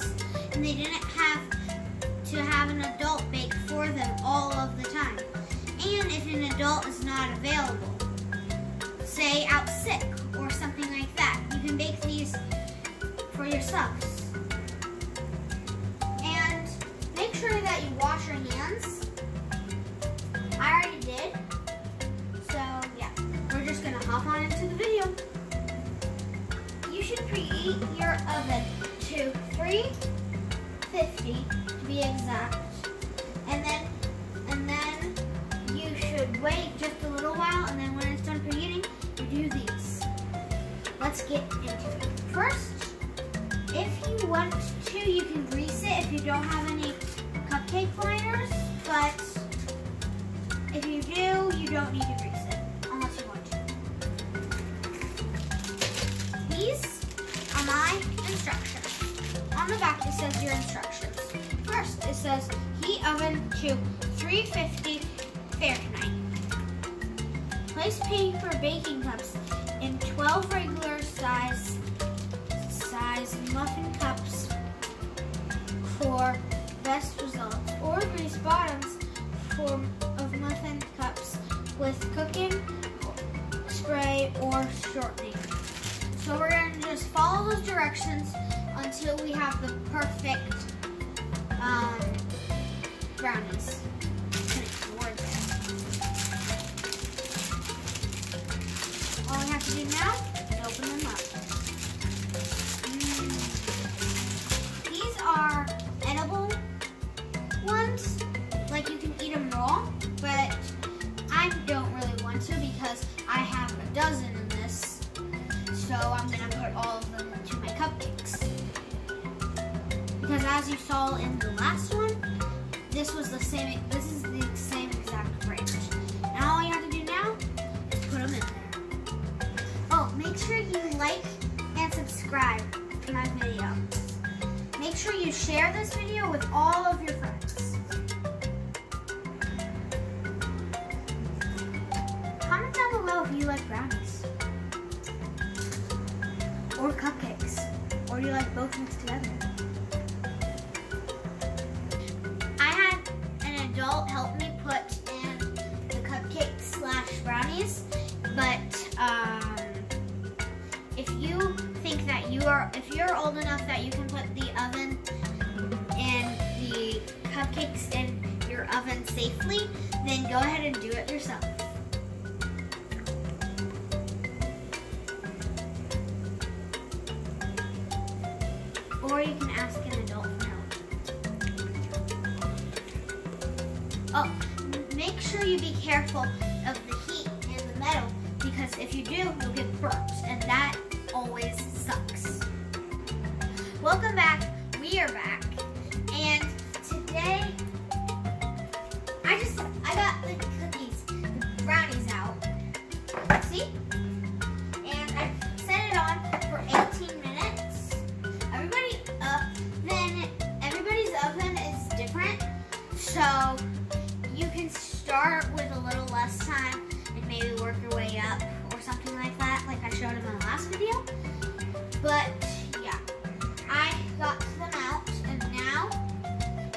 brownies, and they didn't have to have an adult bake for them all of the time. And if an adult is not available, say out sick or something like that, you can bake these for yourselves. And make sure that you wash your hands. I already did. So yeah, we're just gonna hop on into the video. You should preheat your oven to 350 to be exact. And then you should wait just a little while, and then when it's done preheating, you do these. Let's get into it. First, if you want to, you can grease it if you don't have any cupcake liners, but if you do, you don't need to grease it, unless you want to. These are my instructions. On the back, it says your instructions. First, it says heat oven to 350 Fahrenheit. Place paper baking cups in 12 regular size muffin cups for best results, or grease bottoms of muffin cups with cooking spray or shortening. So we're going to just follow those directions until we have the perfect brownies. All we have to do now is open them up. These are edible ones, like you can eat them raw, but I don't really want to because I have a dozen in this, so I'm going to put all of them into my cupcakes. Because as you saw in the last one, this is the same exact range. And all you have to do now is put them in there. Oh, make sure you like and subscribe to my video. Make sure you share this video with all of your friends. Comment down below if you like brownies, or cupcakes, or you like both mixed together. I had an adult help me put in the cupcakes / brownies, but if you think that if you're old enough that you can put the oven and the cupcakes in your oven safely, then go ahead and do it yourself. Or you can ask an adult for help. Oh, make sure you be careful of the heat and the metal, because if you do, you'll get burnt, and that always sucks. Welcome back. We are back, and today I got the cookies, the brownies out. See? And I set it on for 18 minutes. Everybody's oven is different, so you can start with a little less time and maybe work your way up or something like that, like I showed in my last video. But yeah, I got them out, and now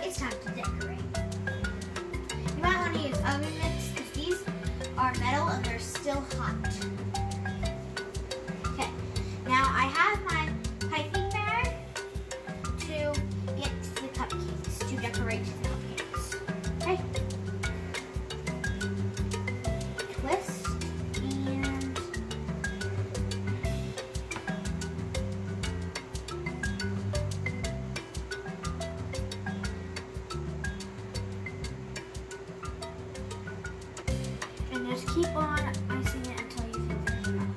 it's time to decorate. You might want to use oven mitts because these are metal and they're still hot. Okay, now I have my piping bag to get the cupcakes, to decorate the cupcakes. Okay. Twist and just keep on icing it until you feel there's enough.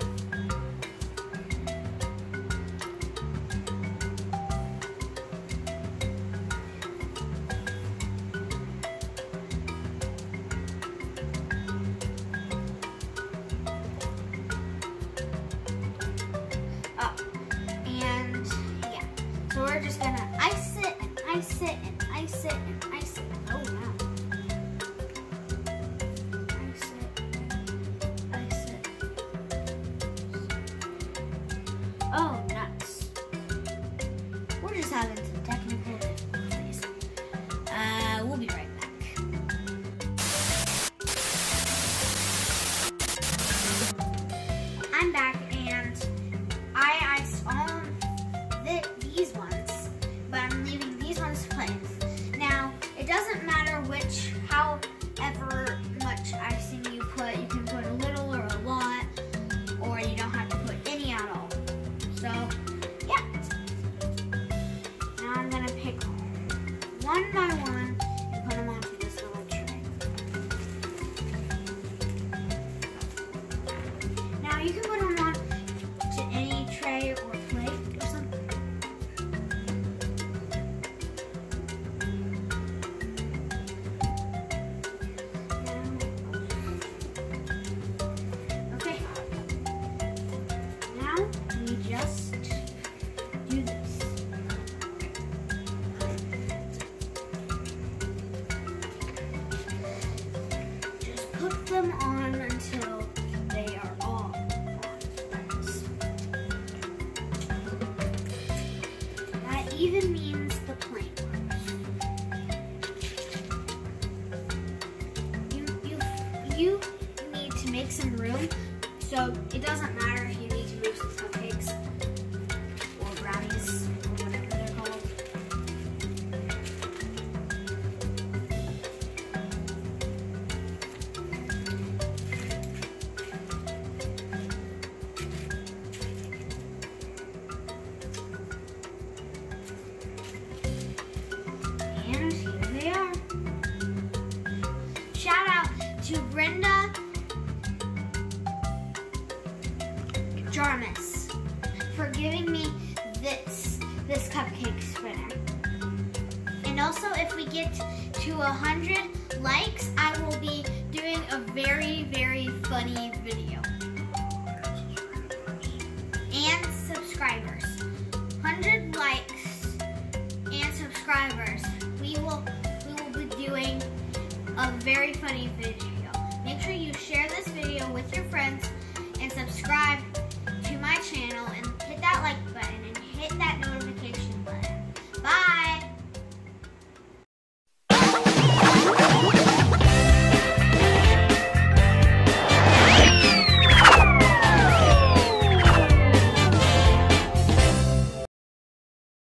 And yeah, so we're just gonna ice it and ice it and ice it and ice it. Oh wow. Ice it. Oh, nuts. We're just having having some technical difficulties. We'll be right back. I'm back, and I iced all these ones, but I'm leaving these ones plain. Now, it doesn't matter however much icing you put. You can put a little or a lot, or you don't have to put any at all. So, yeah. Now I'm gonna pick one by one and put them onto this little tray. Now you can put them on to any tray or plate or something. Okay. Now we just do this. Just put them on until they are all on. That even means the plain ones. You need to make some room, so it doesn't matter if you need to move some cupcakes or brownies or whatever they're called. And here they are. Shout out to Brenda Jarmus for giving me this cupcake spinner. And also, if we get to 100 likes, I will be doing a very, very funny video. And subscribers. 100 likes and subscribers. We will be doing a very funny video. Make sure you share this video with your friends and subscribe to my channel and hit that like button.